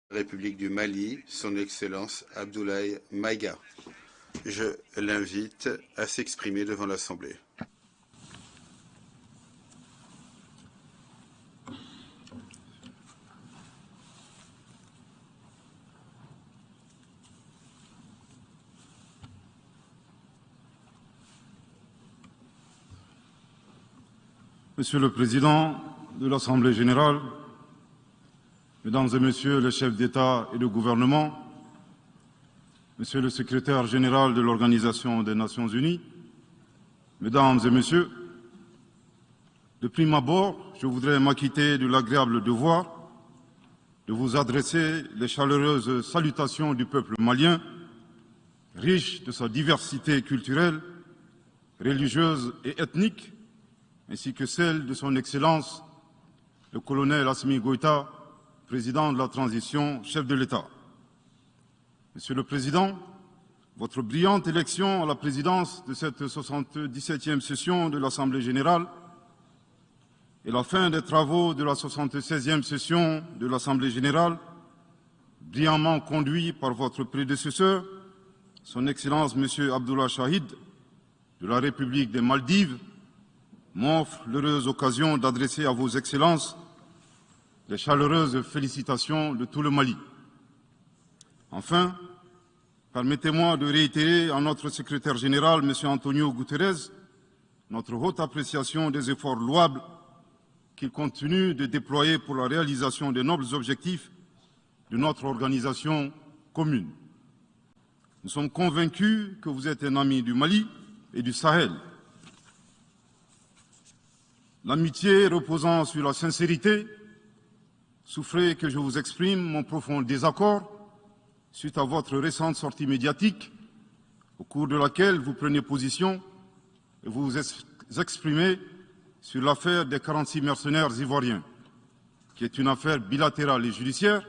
République du Mali, son Excellence Abdoulaye Maïga. Je l'invite à s'exprimer devant l'Assemblée. Monsieur le Président de l'Assemblée générale, Mesdames et Messieurs les chefs d'État et de gouvernement, Monsieur le Secrétaire général de l'Organisation des Nations unies, Mesdames et Messieurs, de prime abord, je voudrais m'acquitter de l'agréable devoir de vous adresser les chaleureuses salutations du peuple malien, riche de sa diversité culturelle, religieuse et ethnique, ainsi que celle de son Excellence, le colonel Assimi Goïta, président de la transition, chef de l'État. Monsieur le Président, votre brillante élection à la présidence de cette 77e session de l'Assemblée générale et la fin des travaux de la 76e session de l'Assemblée générale, brillamment conduit par votre prédécesseur, son Excellence M. Abdullah Shahid, de la République des Maldives, m'offre l'heureuse occasion d'adresser à vos Excellences les chaleureuses félicitations de tout le Mali. Enfin, permettez-moi de réitérer à notre secrétaire général, M. Antonio Guterres, notre haute appréciation des efforts louables qu'il continue de déployer pour la réalisation des nobles objectifs de notre organisation commune. Nous sommes convaincus que vous êtes un ami du Mali et du Sahel. L'amitié reposant sur la sincérité, souffrez que je vous exprime mon profond désaccord suite à votre récente sortie médiatique, au cours de laquelle vous prenez position et vous vous exprimez sur l'affaire des 46 mercenaires ivoiriens, qui est une affaire bilatérale et judiciaire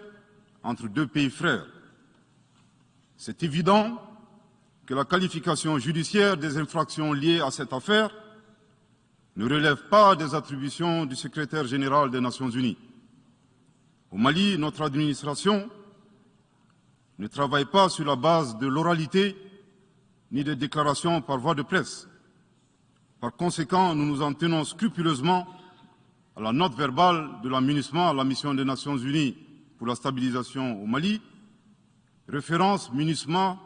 entre deux pays frères. C'est évident que la qualification judiciaire des infractions liées à cette affaire ne relève pas des attributions du secrétaire général des Nations unies. Au Mali, notre administration ne travaille pas sur la base de l'oralité ni des déclarations par voie de presse. Par conséquent, nous nous en tenons scrupuleusement à la note verbale de la MINUSMA, la mission des Nations unies pour la stabilisation au Mali, référence MINUSMA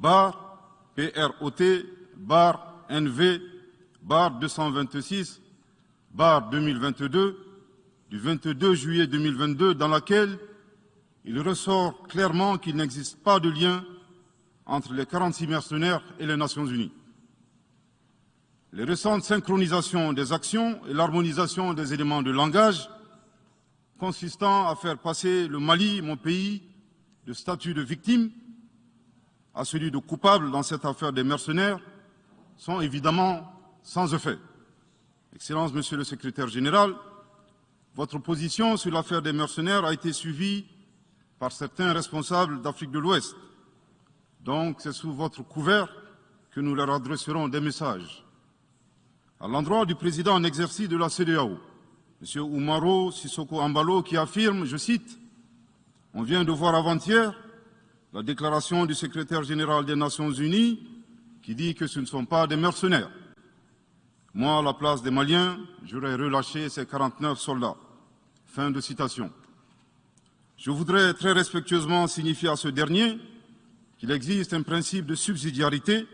PROT/NV 226/2022 du 22 juillet 2022, dans laquelle il ressort clairement qu'il n'existe pas de lien entre les 46 mercenaires et les Nations unies. Les récentes synchronisations des actions et l'harmonisation des éléments de langage consistant à faire passer le Mali, mon pays, de statut de victime à celui de coupable dans cette affaire des mercenaires sont évidemment sans effet. Excellence, Monsieur le Secrétaire général, votre position sur l'affaire des mercenaires a été suivie par certains responsables d'Afrique de l'Ouest. Donc, c'est sous votre couvert que nous leur adresserons des messages. À l'endroit du président en exercice de la CEDEAO, M. Umaro Sissoko Embalo, qui affirme, je cite, « On vient de voir avant-hier la déclaration du secrétaire général des Nations unies qui dit que ce ne sont pas des mercenaires. Moi, à la place des Maliens, j'aurais relâché ces 49 soldats. » Fin de citation. Je voudrais très respectueusement signifier à ce dernier qu'il existe un principe de subsidiarité,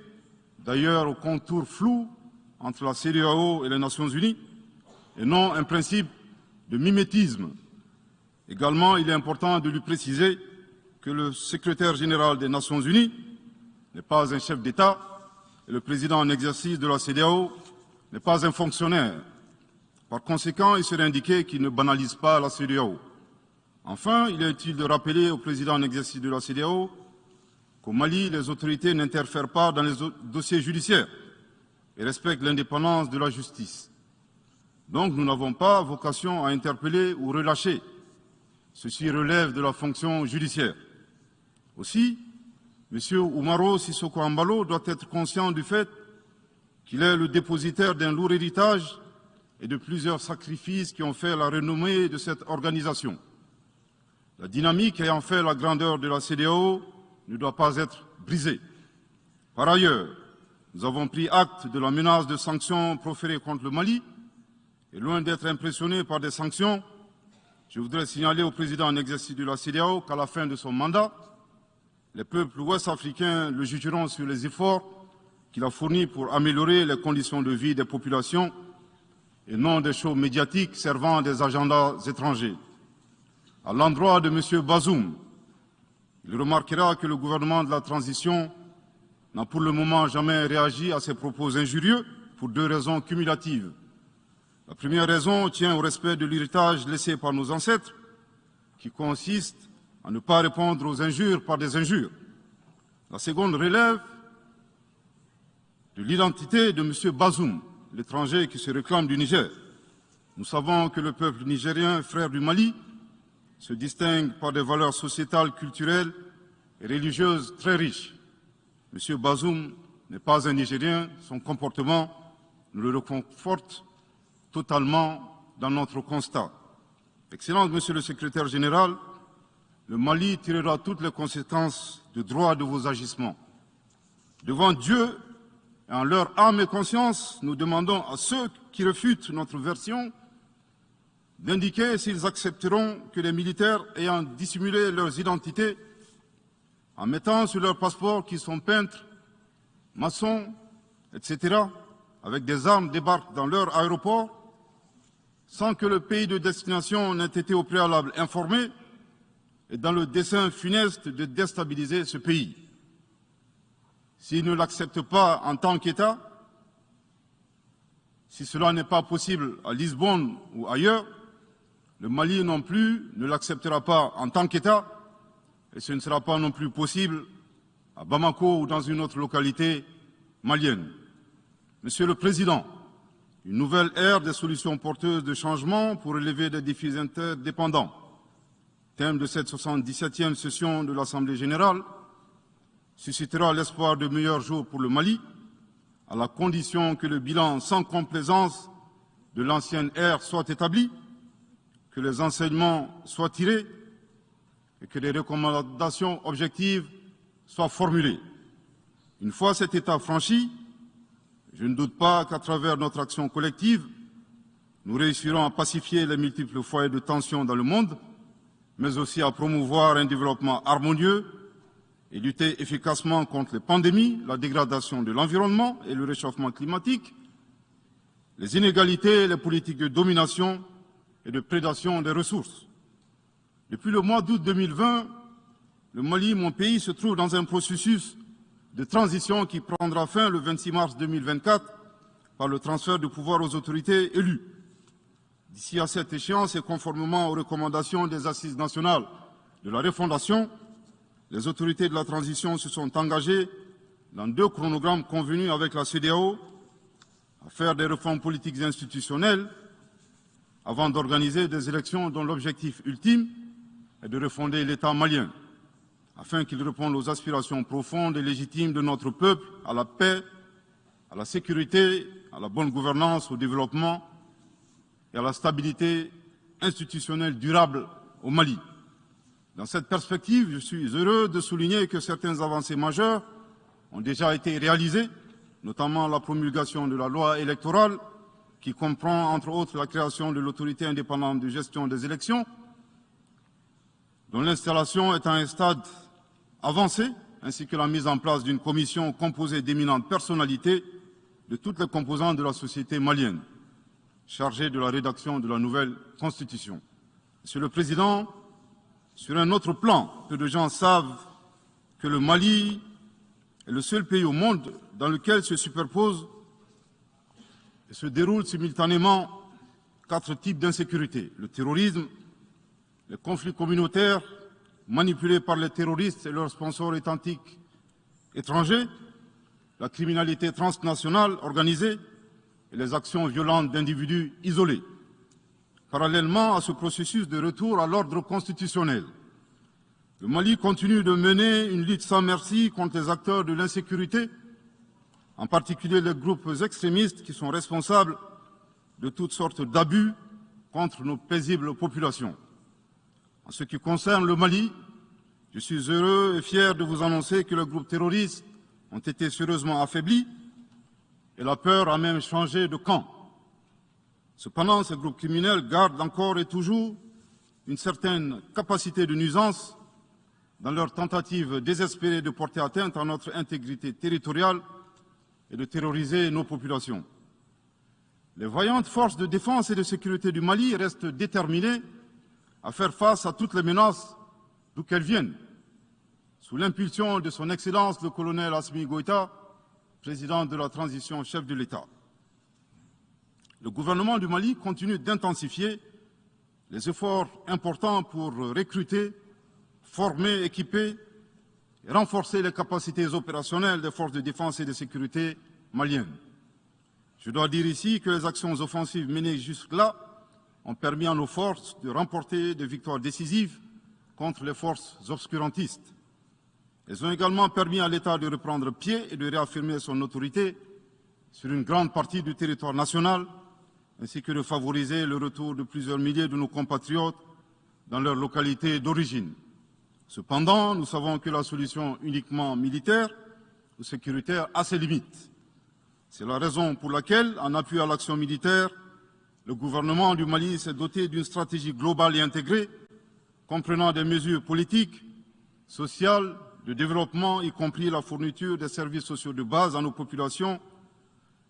d'ailleurs au contour flou entre la CEDEAO et les Nations unies, et non un principe de mimétisme. Également, il est important de lui préciser que le secrétaire général des Nations unies n'est pas un chef d'État et le président en exercice de la CEDEAO n'est pas un fonctionnaire. Par conséquent, il serait indiqué qu'il ne banalise pas la CEDEAO. Enfin, il est utile de rappeler au président en exercice de la CEDEAO qu'au Mali, les autorités n'interfèrent pas dans les dossiers judiciaires et respectent l'indépendance de la justice. Donc, nous n'avons pas vocation à interpeller ou relâcher. Ceci relève de la fonction judiciaire. Aussi, M. Umaro Sissoko Embalo doit être conscient du fait qu'il est le dépositaire d'un lourd héritage et de plusieurs sacrifices qui ont fait la renommée de cette organisation. La dynamique ayant fait la grandeur de la CEDEAO ne doit pas être brisée. Par ailleurs, nous avons pris acte de la menace de sanctions proférées contre le Mali et loin d'être impressionnés par des sanctions, je voudrais signaler au président en exercice de la CEDEAO qu'à la fin de son mandat, les peuples ouest-africains le jugeront sur les efforts qu'il a fournis pour améliorer les conditions de vie des populations et non des shows médiatiques servant à des agendas étrangers. À l'endroit de M. Bazoum, il remarquera que le gouvernement de la transition n'a pour le moment jamais réagi à ces propos injurieux pour deux raisons cumulatives. La première raison tient au respect de l'héritage laissé par nos ancêtres, qui consiste à ne pas répondre aux injures par des injures. La seconde relève de l'identité de M. Bazoum, l'étranger qui se réclame du Niger. Nous savons que le peuple nigérien, frère du Mali, se distingue par des valeurs sociétales, culturelles et religieuses très riches. M. Bazoum n'est pas un Nigérien, son comportement nous le reconforte totalement dans notre constat. Excellence, Monsieur le Secrétaire général, le Mali tirera toutes les conséquences de droit de vos agissements. Devant Dieu et en leur âme et conscience, nous demandons à ceux qui refutent notre version d'indiquer s'ils accepteront que les militaires ayant dissimulé leurs identités en mettant sur leur passeport qu'ils sont peintres, maçons, etc., avec des armes débarquent dans leur aéroport sans que le pays de destination n'ait été au préalable informé et dans le dessein funeste de déstabiliser ce pays. S'ils ne l'acceptent pas en tant qu'État, si cela n'est pas possible à Lisbonne ou ailleurs, le Mali non plus ne l'acceptera pas en tant qu'État et ce ne sera pas non plus possible à Bamako ou dans une autre localité malienne. Monsieur le Président, une nouvelle ère des solutions porteuses de changement pour relever des défis interdépendants. Thème de cette 77e session de l'Assemblée générale, suscitera l'espoir de meilleurs jours pour le Mali, à la condition que le bilan sans complaisance de l'ancienne ère soit établi, que les enseignements soient tirés et que les recommandations objectives soient formulées. Une fois cet état franchi, je ne doute pas qu'à travers notre action collective, nous réussirons à pacifier les multiples foyers de tension dans le monde, mais aussi à promouvoir un développement harmonieux et lutter efficacement contre les pandémies, la dégradation de l'environnement et le réchauffement climatique, les inégalités, les politiques de domination et de prédation des ressources. Depuis le mois d'août 2020, le Mali, mon pays, se trouve dans un processus de transition qui prendra fin le 26 mars 2024 par le transfert de pouvoir aux autorités élues. D'ici à cette échéance et conformément aux recommandations des Assises nationales de la refondation, les autorités de la transition se sont engagées dans deux chronogrammes convenus avec la CEDEAO à faire des réformes politiques et institutionnelles avant d'organiser des élections dont l'objectif ultime est de refonder l'État malien, afin qu'il réponde aux aspirations profondes et légitimes de notre peuple à la paix, à la sécurité, à la bonne gouvernance, au développement et à la stabilité institutionnelle durable au Mali. Dans cette perspective, je suis heureux de souligner que certaines avancées majeures ont déjà été réalisées, notamment la promulgation de la loi électorale, qui comprend entre autres la création de l'autorité indépendante de gestion des élections, dont l'installation est à un stade avancé, ainsi que la mise en place d'une commission composée d'éminentes personnalités de toutes les composantes de la société malienne, chargée de la rédaction de la nouvelle Constitution. Monsieur le Président, sur un autre plan, peu de gens savent que le Mali est le seul pays au monde dans lequel se superposent et se déroulent simultanément 4 types d'insécurité: le terrorisme, les conflits communautaires manipulés par les terroristes et leurs sponsors étatiques étrangers, la criminalité transnationale organisée et les actions violentes d'individus isolés. Parallèlement à ce processus de retour à l'ordre constitutionnel, le Mali continue de mener une lutte sans merci contre les acteurs de l'insécurité, en particulier les groupes extrémistes qui sont responsables de toutes sortes d'abus contre nos paisibles populations. En ce qui concerne le Mali, je suis heureux et fier de vous annoncer que les groupes terroristes ont été sérieusement affaiblis et la peur a même changé de camp. Cependant, ces groupes criminels gardent encore et toujours une certaine capacité de nuisance dans leur tentative désespérée de porter atteinte à notre intégrité territoriale et de terroriser nos populations. Les vaillantes forces de défense et de sécurité du Mali restent déterminées à faire face à toutes les menaces d'où qu'elles viennent, sous l'impulsion de son Excellence le colonel Assimi Goïta, président de la transition, chef de l'État. Le gouvernement du Mali continue d'intensifier les efforts importants pour recruter, former, équiper et renforcer les capacités opérationnelles des forces de défense et de sécurité maliennes. Je dois dire ici que les actions offensives menées jusque-là ont permis à nos forces de remporter des victoires décisives contre les forces obscurantistes. Elles ont également permis à l'État de reprendre pied et de réaffirmer son autorité sur une grande partie du territoire national, ainsi que de favoriser le retour de plusieurs milliers de nos compatriotes dans leur localité d'origine. Cependant, nous savons que la solution uniquement militaire ou sécuritaire a ses limites. C'est la raison pour laquelle, en appui à l'action militaire, le gouvernement du Mali s'est doté d'une stratégie globale et intégrée, comprenant des mesures politiques, sociales, de développement, y compris la fourniture des services sociaux de base à nos populations,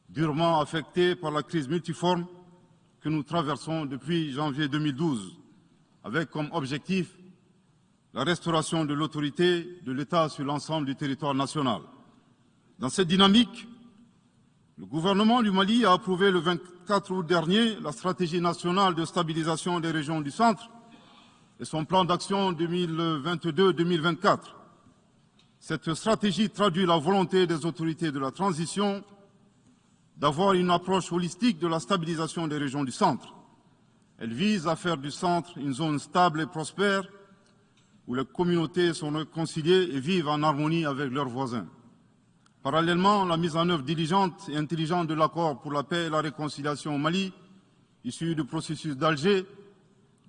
durement affectées par la crise multiforme que nous traversons depuis janvier 2012, avec comme objectif la restauration de l'autorité de l'État sur l'ensemble du territoire national. Dans cette dynamique, le gouvernement du Mali a approuvé le 24 août dernier la stratégie nationale de stabilisation des régions du centre et son plan d'action 2022-2024. Cette stratégie traduit la volonté des autorités de la transition d'avoir une approche holistique de la stabilisation des régions du centre. Elle vise à faire du centre une zone stable et prospère où les communautés sont réconciliées et vivent en harmonie avec leurs voisins. Parallèlement, la mise en œuvre diligente et intelligente de l'accord pour la paix et la réconciliation au Mali, issu du processus d'Alger,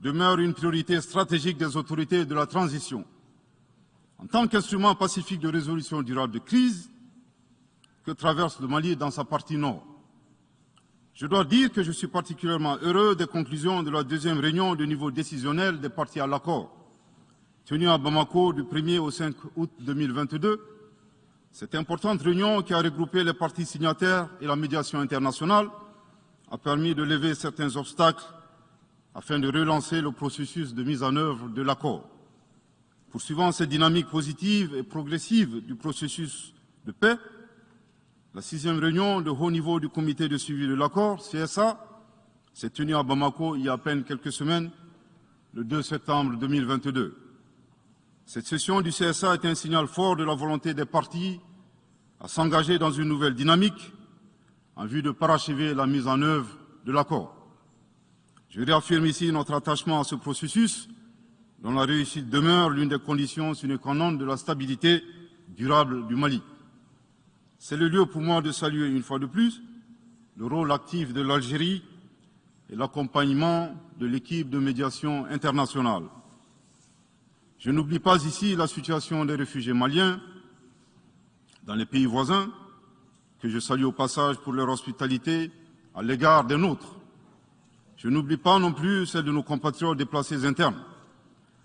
demeure une priorité stratégique des autorités de la transition. En tant qu'instrument pacifique de résolution durable de crise que traverse le Mali dans sa partie nord, je dois dire que je suis particulièrement heureux des conclusions de la deuxième réunion de niveau décisionnel des parties à l'accord, tenue à Bamako du 1er au 5 août 2022. Cette importante réunion qui a regroupé les parties signataires et la médiation internationale a permis de lever certains obstacles afin de relancer le processus de mise en œuvre de l'accord. Poursuivant cette dynamique positive et progressive du processus de paix, la 6e réunion de haut niveau du comité de suivi de l'accord, CSA, s'est tenue à Bamako il y a à peine quelques semaines, le 2 septembre 2022. Cette session du CSA est un signal fort de la volonté des parties à s'engager dans une nouvelle dynamique en vue de parachever la mise en œuvre de l'accord. Je réaffirme ici notre attachement à ce processus dont la réussite demeure l'une des conditions sine qua non de la stabilité durable du Mali. C'est le lieu pour moi de saluer une fois de plus le rôle actif de l'Algérie et l'accompagnement de l'équipe de médiation internationale. Je n'oublie pas ici la situation des réfugiés maliens dans les pays voisins, que je salue au passage pour leur hospitalité à l'égard des nôtres. Je n'oublie pas non plus celle de nos compatriotes déplacés internes.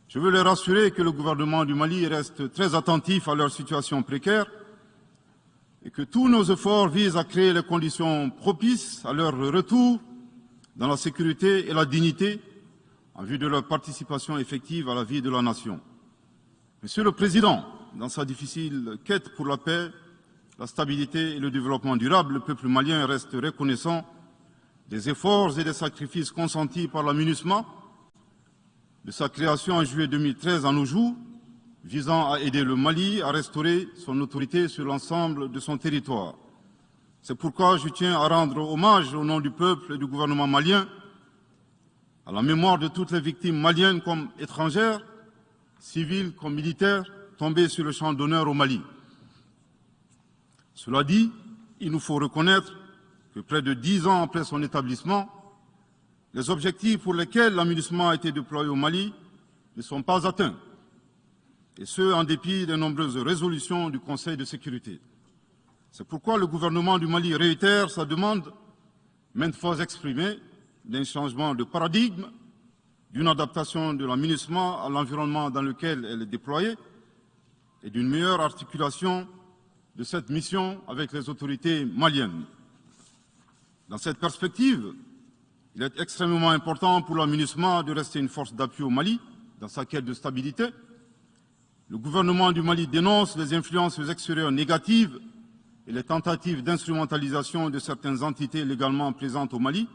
Je veux les rassurer que le gouvernement du Mali reste très attentif à leur situation précaire et que tous nos efforts visent à créer les conditions propices à leur retour dans la sécurité et la dignité en vue de leur participation effective à la vie de la nation. Monsieur le Président, dans sa difficile quête pour la paix, la stabilité et le développement durable, le peuple malien reste reconnaissant des efforts et des sacrifices consentis par la MINUSMA, de sa création en juillet 2013 à nos jours, visant à aider le Mali à restaurer son autorité sur l'ensemble de son territoire. C'est pourquoi je tiens à rendre hommage au nom du peuple et du gouvernement malien à la mémoire de toutes les victimes maliennes comme étrangères, civiles comme militaires, tombées sur le champ d'honneur au Mali. Cela dit, il nous faut reconnaître que près de 10 ans après son établissement, les objectifs pour lesquels l'aménagement a été déployé au Mali ne sont pas atteints, et ce, en dépit des nombreuses résolutions du Conseil de sécurité. C'est pourquoi le gouvernement du Mali réitère sa demande, maintes fois exprimée, d'un changement de paradigme, d'une adaptation de la MINUSMA à l'environnement dans lequel elle est déployée et d'une meilleure articulation de cette mission avec les autorités maliennes. Dans cette perspective, il est extrêmement important pour la MINUSMA de rester une force d'appui au Mali dans sa quête de stabilité. Le gouvernement du Mali dénonce les influences extérieures négatives et les tentatives d'instrumentalisation de certaines entités légalement présentes au Mali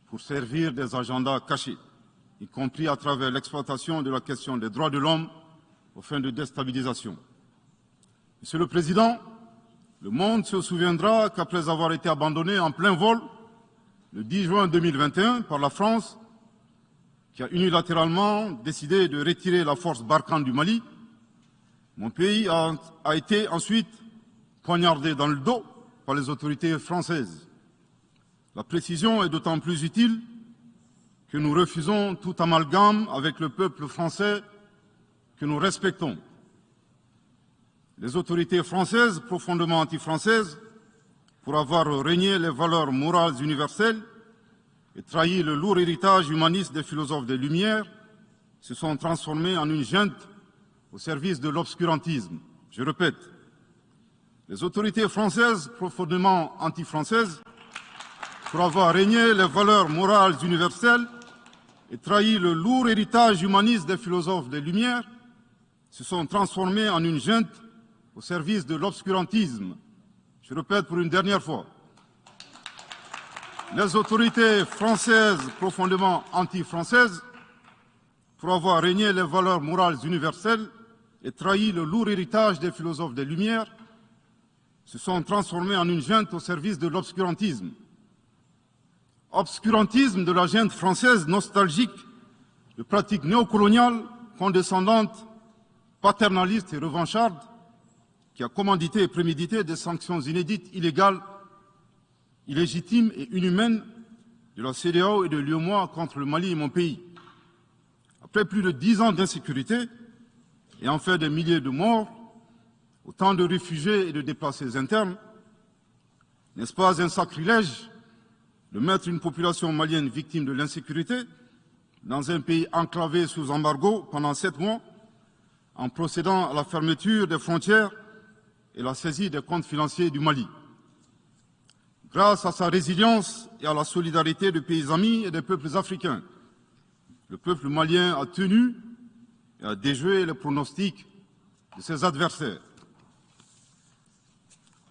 pour servir des agendas cachés, y compris à travers l'exploitation de la question des droits de l'homme aux fins de déstabilisation. Monsieur le Président, le monde se souviendra qu'après avoir été abandonné en plein vol le 10 juin 2021 par la France, qui a unilatéralement décidé de retirer la force Barkhane du Mali, mon pays a été ensuite poignardé dans le dos par les autorités françaises. La précision est d'autant plus utile que nous refusons tout amalgame avec le peuple français que nous respectons. Les autorités françaises, profondément anti-françaises, pour avoir régné les valeurs morales universelles et trahi le lourd héritage humaniste des philosophes des Lumières, se sont transformées en une junte au service de l'obscurantisme. Je répète, les autorités françaises, profondément anti-françaises, pour avoir régné les valeurs morales universelles et trahi le lourd héritage humaniste des philosophes des Lumières, se sont transformés en une junte au service de l'obscurantisme. Je répète pour une dernière fois. Les autorités françaises, profondément anti-françaises, pour avoir régné les valeurs morales universelles et trahi le lourd héritage des philosophes des Lumières, se sont transformés en une junte au service de l'obscurantisme. Obscurantisme de la junte française nostalgique de pratiques néocoloniales, condescendantes, paternalistes et revanchardes, qui a commandité et prémédité des sanctions inédites, illégales, illégitimes et inhumaines de la CEDEAO et de l'UEMOA contre le Mali et mon pays. Après plus de 10 ans d'insécurité et en fait des milliers de morts, autant de réfugiés et de déplacés internes, n'est-ce pas un sacrilège de mettre une population malienne victime de l'insécurité dans un pays enclavé sous embargo pendant 7 mois, en procédant à la fermeture des frontières et la saisie des comptes financiers du Mali. Grâce à sa résilience et à la solidarité de pays amis et des peuples africains, le peuple malien a tenu et a déjoué les pronostics de ses adversaires.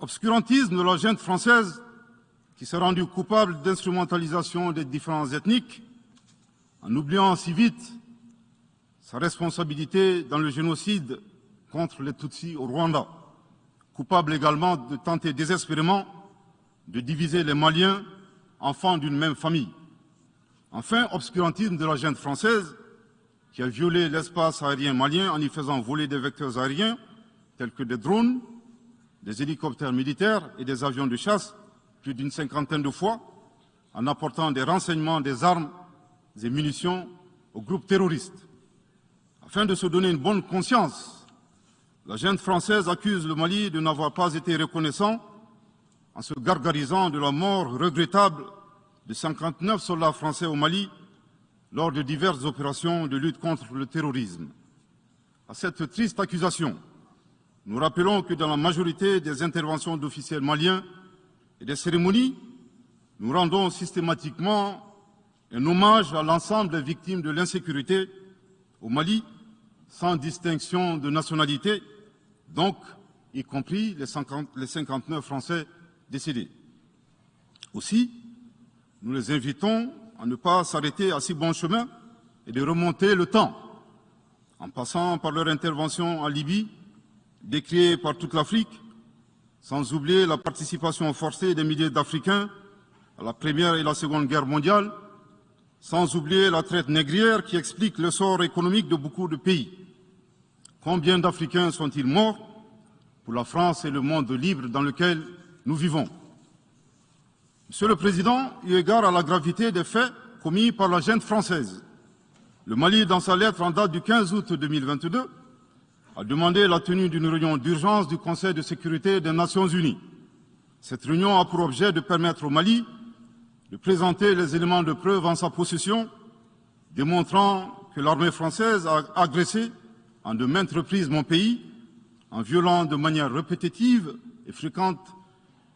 Obscurantisme de la junte française qui s'est rendue coupable d'instrumentalisation des différences ethniques, en oubliant si vite sa responsabilité dans le génocide contre les Tutsis au Rwanda, coupable également de tenter désespérément de diviser les Maliens, enfants d'une même famille. Enfin, obscurantisme de la junte française qui a violé l'espace aérien malien en y faisant voler des vecteurs aériens tels que des drones, des hélicoptères militaires et des avions de chasse plus d'une 50aine de fois, en apportant des renseignements, des armes et munitions aux groupes terroristes. Afin de se donner une bonne conscience, la junte française accuse le Mali de n'avoir pas été reconnaissant en se gargarisant de la mort regrettable de 59 soldats français au Mali lors de diverses opérations de lutte contre le terrorisme. À cette triste accusation, nous rappelons que dans la majorité des interventions d'officiels maliens et des cérémonies, nous rendons systématiquement un hommage à l'ensemble des victimes de l'insécurité au Mali, sans distinction de nationalité, donc y compris les 59 Français décédés. Aussi, nous les invitons à ne pas s'arrêter à si bon chemin et de remonter le temps, en passant par leur intervention en Libye, décriée par toute l'Afrique, sans oublier la participation forcée des milliers d'Africains à la Première et la Seconde Guerre mondiale, sans oublier la traite négrière qui explique le sort économique de beaucoup de pays. Combien d'Africains sont-ils morts pour la France et le monde libre dans lequel nous vivons? Monsieur le Président, eu égard à la gravité des faits commis par la junte française, Le Mali, dans sa lettre en date du 15 août 2022, a demandé la tenue d'une réunion d'urgence du Conseil de sécurité des Nations Unies. Cette réunion a pour objet de permettre au Mali de présenter les éléments de preuve en sa possession, démontrant que l'armée française a agressé en de maintes reprises mon pays, en violant de manière répétitive et fréquente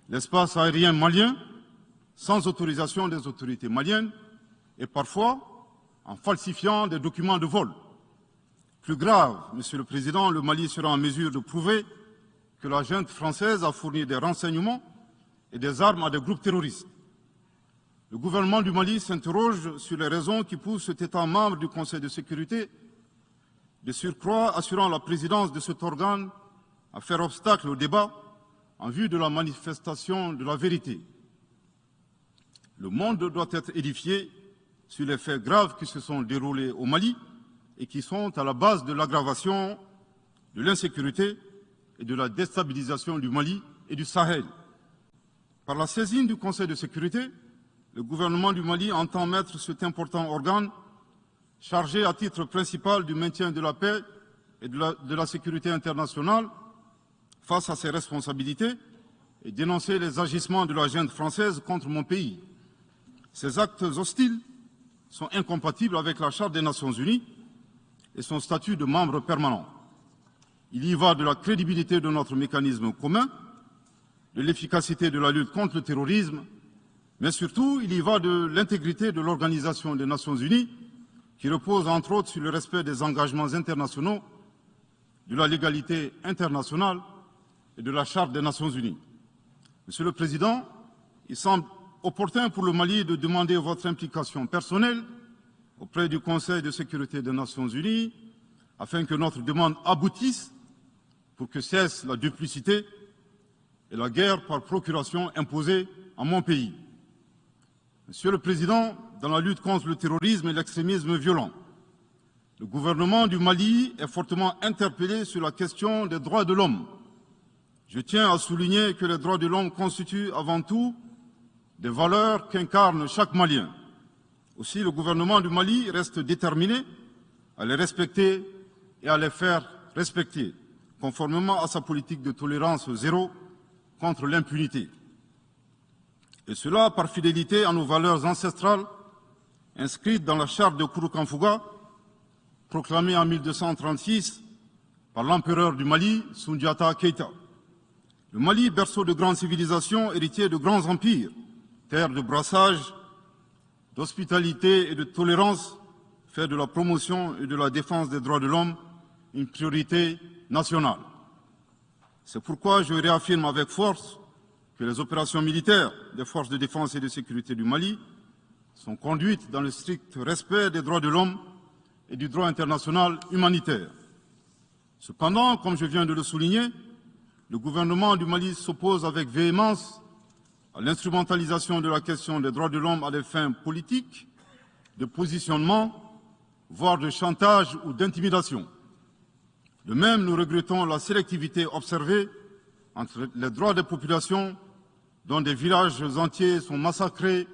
l'espace aérien malien, sans autorisation des autorités maliennes, et parfois en falsifiant des documents de vol. Plus grave, Monsieur le Président, le Mali sera en mesure de prouver que la junte française a fourni des renseignements et des armes à des groupes terroristes. Le gouvernement du Mali s'interroge sur les raisons qui poussent cet État membre du Conseil de sécurité, de surcroît assurant la présidence de cet organe, à faire obstacle au débat en vue de la manifestation de la vérité. Le monde doit être édifié sur les faits graves qui se sont déroulés au Mali et qui sont à la base de l'aggravation de l'insécurité et de la déstabilisation du Mali et du Sahel. Par la saisine du Conseil de sécurité, le gouvernement du Mali entend mettre cet important organe chargé à titre principal du maintien de la paix et de la sécurité internationale face à ses responsabilités et dénoncer les agissements de la junte française contre mon pays. Ces actes hostiles sont incompatibles avec la Charte des Nations Unies et son statut de membre permanent. Il y va de la crédibilité de notre mécanisme commun, de l'efficacité de la lutte contre le terrorisme, mais surtout, il y va de l'intégrité de l'Organisation des Nations Unies, qui repose entre autres sur le respect des engagements internationaux, de la légalité internationale et de la Charte des Nations Unies. Monsieur le Président, il semble opportun pour le Mali de demander votre implication personnelle auprès du Conseil de sécurité des Nations Unies, afin que notre demande aboutisse pour que cesse la duplicité et la guerre par procuration imposée à mon pays. Monsieur le Président, dans la lutte contre le terrorisme et l'extrémisme violent, le gouvernement du Mali est fortement interpellé sur la question des droits de l'homme. Je tiens à souligner que les droits de l'homme constituent avant tout des valeurs qu'incarne chaque Malien. Aussi, le gouvernement du Mali reste déterminé à les respecter et à les faire respecter, conformément à sa politique de tolérance zéro contre l'impunité. Et cela par fidélité à nos valeurs ancestrales inscrites dans la charte de Kouroukanfouga, proclamée en 1236 par l'empereur du Mali, Soundiata Keïta. Le Mali, berceau de grandes civilisations, héritier de grands empires, terre de brassage, d'hospitalité et de tolérance, fait de la promotion et de la défense des droits de l'homme une priorité nationale. C'est pourquoi je réaffirme avec force que les opérations militaires des forces de défense et de sécurité du Mali sont conduites dans le strict respect des droits de l'homme et du droit international humanitaire. Cependant, comme je viens de le souligner, le gouvernement du Mali s'oppose avec véhémence à l'instrumentalisation de la question des droits de l'homme à des fins politiques, de positionnement, voire de chantage ou d'intimidation. De même, nous regrettons la sélectivité observée entre les droits des populations dont des villages entiers sont massacrés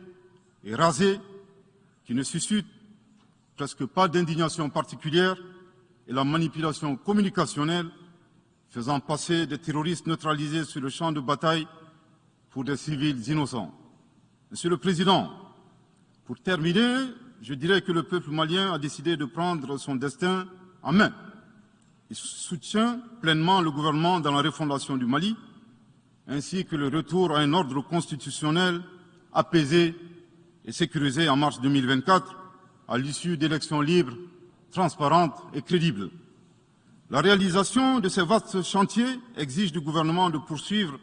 et rasés, qui ne suscitent presque pas d'indignation particulière, et la manipulation communicationnelle faisant passer des terroristes neutralisés sur le champ de bataille pour des civils innocents. Monsieur le Président, pour terminer, je dirais que le peuple malien a décidé de prendre son destin en main. Il soutient pleinement le gouvernement dans la refondation du Mali, ainsi que le retour à un ordre constitutionnel apaisé et sécurisé en mars 2024, à l'issue d'élections libres, transparentes et crédibles. La réalisation de ces vastes chantiers exige du gouvernement de poursuivre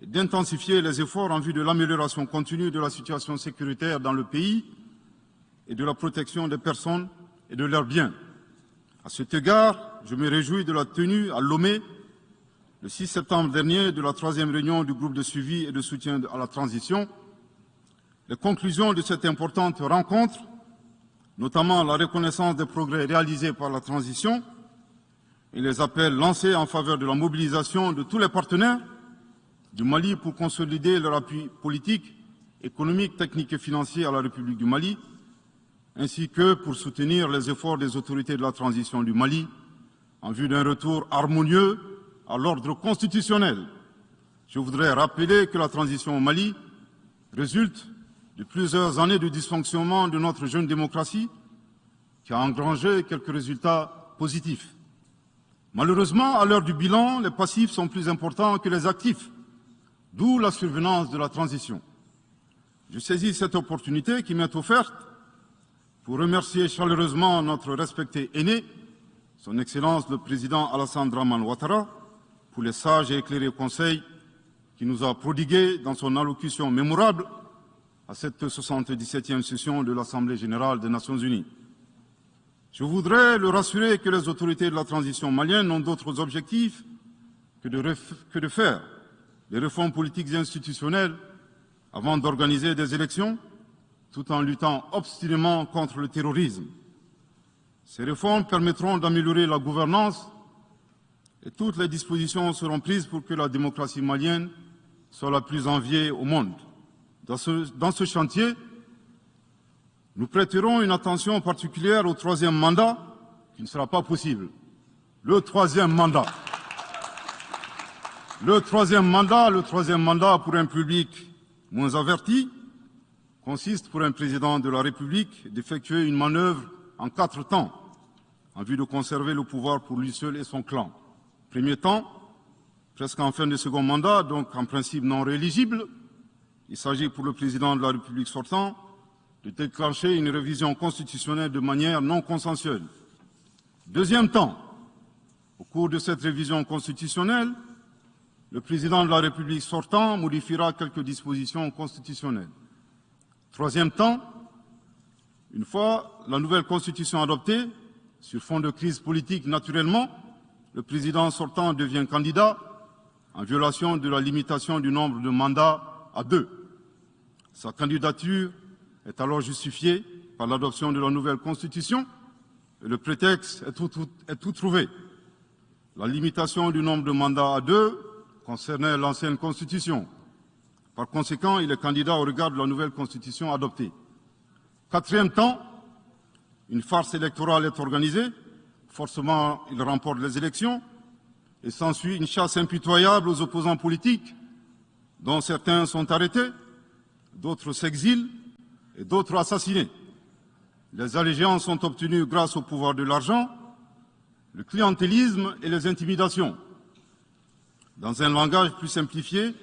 et d'intensifier les efforts en vue de l'amélioration continue de la situation sécuritaire dans le pays et de la protection des personnes et de leurs biens. À cet égard, je me réjouis de la tenue à Lomé, le 6 septembre dernier, de la 3e réunion du groupe de suivi et de soutien à la transition. Les conclusions de cette importante rencontre, notamment la reconnaissance des progrès réalisés par la transition et les appels lancés en faveur de la mobilisation de tous les partenaires du Mali pour consolider leur appui politique, économique, technique et financier à la République du Mali, ainsi que pour soutenir les efforts des autorités de la transition du Mali en vue d'un retour harmonieux à l'ordre constitutionnel. Je voudrais rappeler que la transition au Mali résulte de plusieurs années de dysfonctionnement de notre jeune démocratie qui a engrangé quelques résultats positifs. Malheureusement, à l'heure du bilan, les passifs sont plus importants que les actifs, d'où la survenance de la transition. Je saisis cette opportunité qui m'est offerte pour remercier chaleureusement notre respecté aîné, son Excellence le Président Alassane Dramane Ouattara, pour les sages et éclairés conseils qu'il nous a prodigués dans son allocution mémorable à cette 77e session de l'Assemblée générale des Nations unies. Je voudrais le rassurer que les autorités de la transition malienne n'ont d'autres objectifs que de faire des réformes politiques et institutionnelles avant d'organiser des élections, tout en luttant obstinément contre le terrorisme. Ces réformes permettront d'améliorer la gouvernance et toutes les dispositions seront prises pour que la démocratie malienne soit la plus enviée au monde. Dans ce chantier, nous prêterons une attention particulière au troisième mandat, qui ne sera pas possible. Le troisième mandat pour un public moins averti consiste pour un président de la République d'effectuer une manœuvre en 4 temps, en vue de conserver le pouvoir pour lui seul et son clan. Premier temps, presque en fin de second mandat, donc en principe non rééligible, il s'agit pour le président de la République sortant de déclencher une révision constitutionnelle de manière non consensuelle. Deuxième temps, au cours de cette révision constitutionnelle, le président de la République sortant modifiera quelques dispositions constitutionnelles. Troisième temps, une fois la nouvelle constitution adoptée, sur fond de crise politique naturellement, le président sortant devient candidat en violation de la limitation du nombre de mandats à 2. Sa candidature est alors justifiée par l'adoption de la nouvelle constitution et le prétexte est tout trouvé. La limitation du nombre de mandats à 2 concernait l'ancienne constitution. Par conséquent, il est candidat au regard de la nouvelle constitution adoptée. Quatrième temps, une farce électorale est organisée. Forcément, il remporte les élections et s'ensuit une chasse impitoyable aux opposants politiques, dont certains sont arrêtés, d'autres s'exilent et d'autres assassinés. Les allégeances sont obtenues grâce au pouvoir de l'argent, le clientélisme et les intimidations. Dans un langage plus simplifié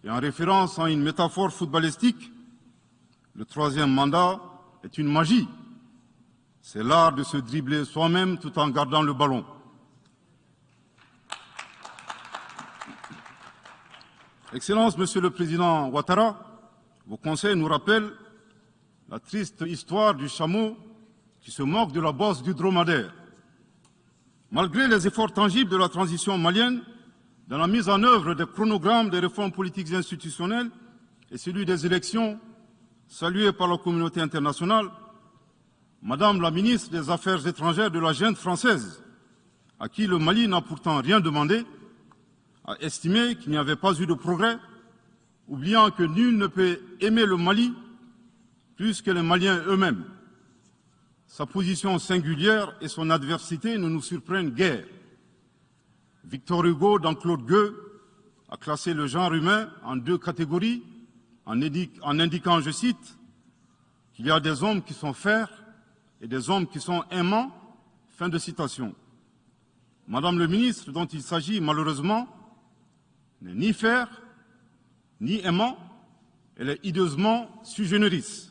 et en référence à une métaphore footballistique, le troisième mandat est une magie. C'est l'art de se dribbler soi-même tout en gardant le ballon. Excellence, Monsieur le Président Ouattara, vos conseils nous rappellent la triste histoire du chameau qui se moque de la bosse du dromadaire. Malgré les efforts tangibles de la transition malienne, dans la mise en œuvre des chronogrammes des réformes politiques et institutionnelles et celui des élections, salués par la communauté internationale, Madame la ministre des Affaires étrangères de la junte française, à qui le Mali n'a pourtant rien demandé, a estimé qu'il n'y avait pas eu de progrès, oubliant que nul ne peut aimer le Mali plus que les Maliens eux-mêmes. Sa position singulière et son adversité ne nous surprennent guère. Victor Hugo, dans Claude Gueux, a classé le genre humain en 2 catégories, en indiquant, je cite, qu'il y a des hommes qui sont fers et des hommes qui sont aimants. Fin de citation. Madame le ministre, dont il s'agit malheureusement, n'est ni fer, ni aimant, elle est hideusement sui generis.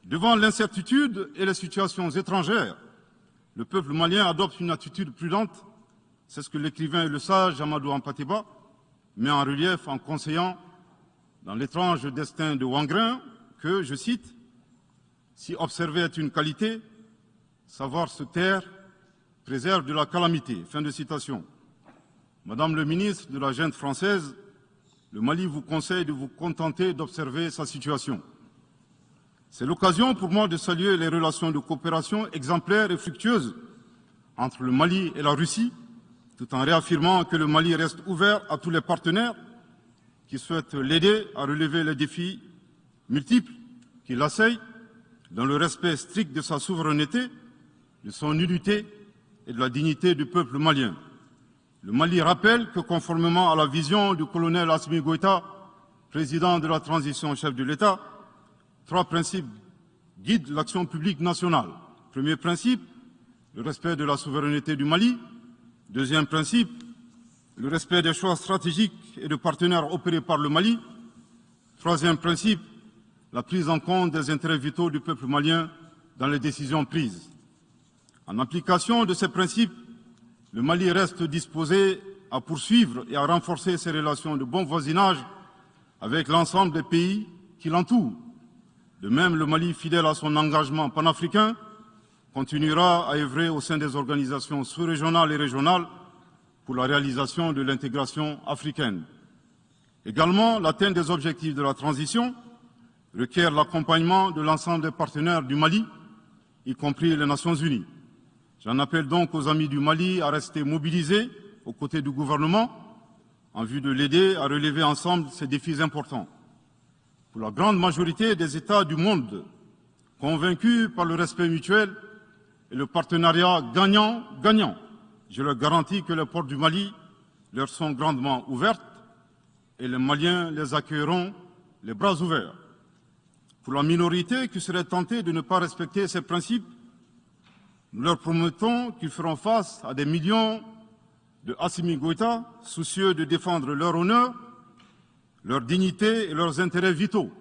Devant l'incertitude et les situations étrangères, le peuple malien adopte une attitude prudente. C'est ce que l'écrivain et le sage Amadou Hampâté-Bâ met en relief en conseillant dans l'étrange destin de Wangrin que, je cite, « Si observer est une qualité, savoir se taire préserve de la calamité ». Fin de citation. Madame le ministre de la junte française, le Mali vous conseille de vous contenter d'observer sa situation. C'est l'occasion pour moi de saluer les relations de coopération exemplaires et fructueuses entre le Mali et la Russie, tout en réaffirmant que le Mali reste ouvert à tous les partenaires qui souhaitent l'aider à relever les défis multiples qui l'assaillent, dans le respect strict de sa souveraineté, de son unité et de la dignité du peuple malien. Le Mali rappelle que, conformément à la vision du colonel Assimi Goïta, président de la transition chef de l'État, 3 principes guident l'action publique nationale. Premier principe, le respect de la souveraineté du Mali. Deuxième principe, le respect des choix stratégiques et de partenaires opérés par le Mali. Troisième principe, la prise en compte des intérêts vitaux du peuple malien dans les décisions prises. En application de ces principes, le Mali reste disposé à poursuivre et à renforcer ses relations de bon voisinage avec l'ensemble des pays qui l'entourent. De même, le Mali, fidèle à son engagement panafricain, continuera à œuvrer au sein des organisations sous-régionales et régionales pour la réalisation de l'intégration africaine. Également, l'atteinte des objectifs de la transition requiert l'accompagnement de l'ensemble des partenaires du Mali, y compris les Nations Unies. J'en appelle donc aux amis du Mali à rester mobilisés aux côtés du gouvernement en vue de l'aider à relever ensemble ces défis importants. Pour la grande majorité des États du monde, convaincus par le respect mutuel et le partenariat gagnant-gagnant, je leur garantis que les portes du Mali leur sont grandement ouvertes et les Maliens les accueilleront les bras ouverts. Pour la minorité qui serait tentée de ne pas respecter ces principes, nous leur promettons qu'ils feront face à des millions de Assimi Goïta, soucieux de défendre leur honneur, leur dignité et leurs intérêts vitaux.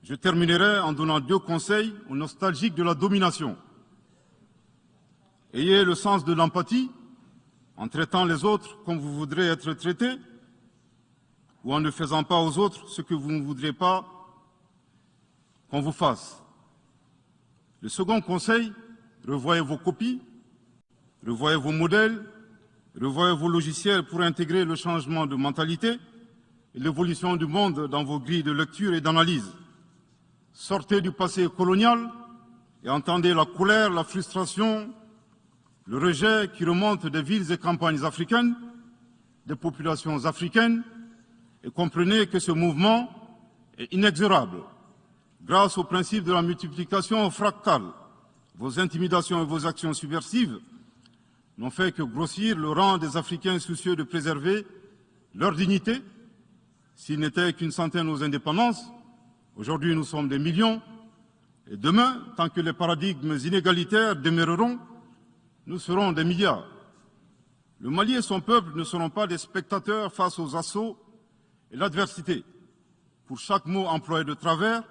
Je terminerai en donnant 2 conseils aux nostalgiques de la domination. Ayez le sens de l'empathie en traitant les autres comme vous voudrez être traités ou en ne faisant pas aux autres ce que vous ne voudrez pas qu'on vous fasse. Le second conseil, revoyez vos copies, revoyez vos modèles, revoyez vos logiciels pour intégrer le changement de mentalité et l'évolution du monde dans vos grilles de lecture et d'analyse. Sortez du passé colonial et entendez la colère, la frustration, le rejet qui remonte des villes et campagnes africaines, des populations africaines, et comprenez que ce mouvement est inexorable. Grâce au principe de la multiplication fractale, vos intimidations et vos actions subversives n'ont fait que grossir le rang des Africains soucieux de préserver leur dignité. S'il n'était qu'une centaine aux indépendances, aujourd'hui nous sommes des millions, et demain, tant que les paradigmes inégalitaires demeureront, nous serons des milliards. Le Mali et son peuple ne seront pas des spectateurs face aux assauts et l'adversité. Pour chaque mot employé de travers,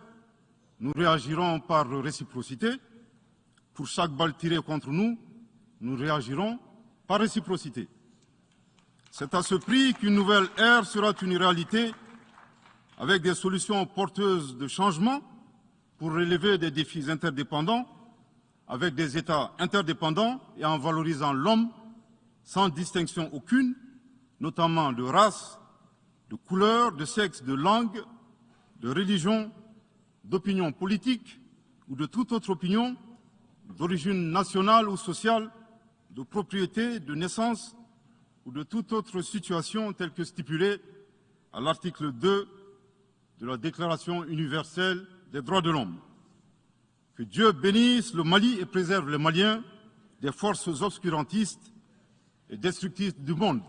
nous réagirons par réciprocité. Pour chaque balle tirée contre nous, nous réagirons par réciprocité. C'est à ce prix qu'une nouvelle ère sera une réalité avec des solutions porteuses de changement pour relever des défis interdépendants, avec des États interdépendants et en valorisant l'homme sans distinction aucune, notamment de race, de couleur, de sexe, de langue, de religion, d'opinion politique ou de toute autre opinion, d'origine nationale ou sociale, de propriété, de naissance ou de toute autre situation telle que stipulée à l'article 2 de la Déclaration universelle des droits de l'homme. Que Dieu bénisse le Mali et préserve les Maliens des forces obscurantistes et destructrices du monde.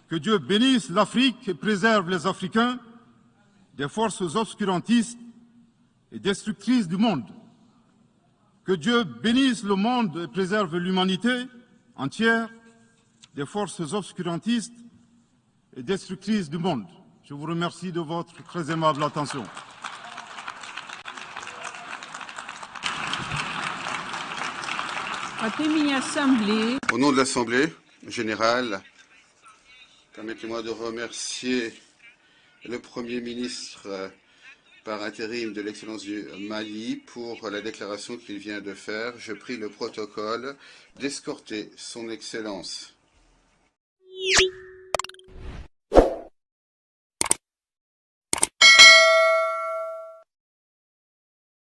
Que Dieu bénisse l'Afrique et préserve les Africains des forces obscurantistes et destructrices du monde. Que Dieu bénisse le monde et préserve l'humanité entière des forces obscurantistes et destructrices du monde. Je vous remercie de votre très aimable attention. Au nom de l'Assemblée générale, permettez-moi de remercier le Premier ministre par intérim de l'Excellence du Mali pour la déclaration qu'il vient de faire. Je prie le protocole d'escorter son Excellence.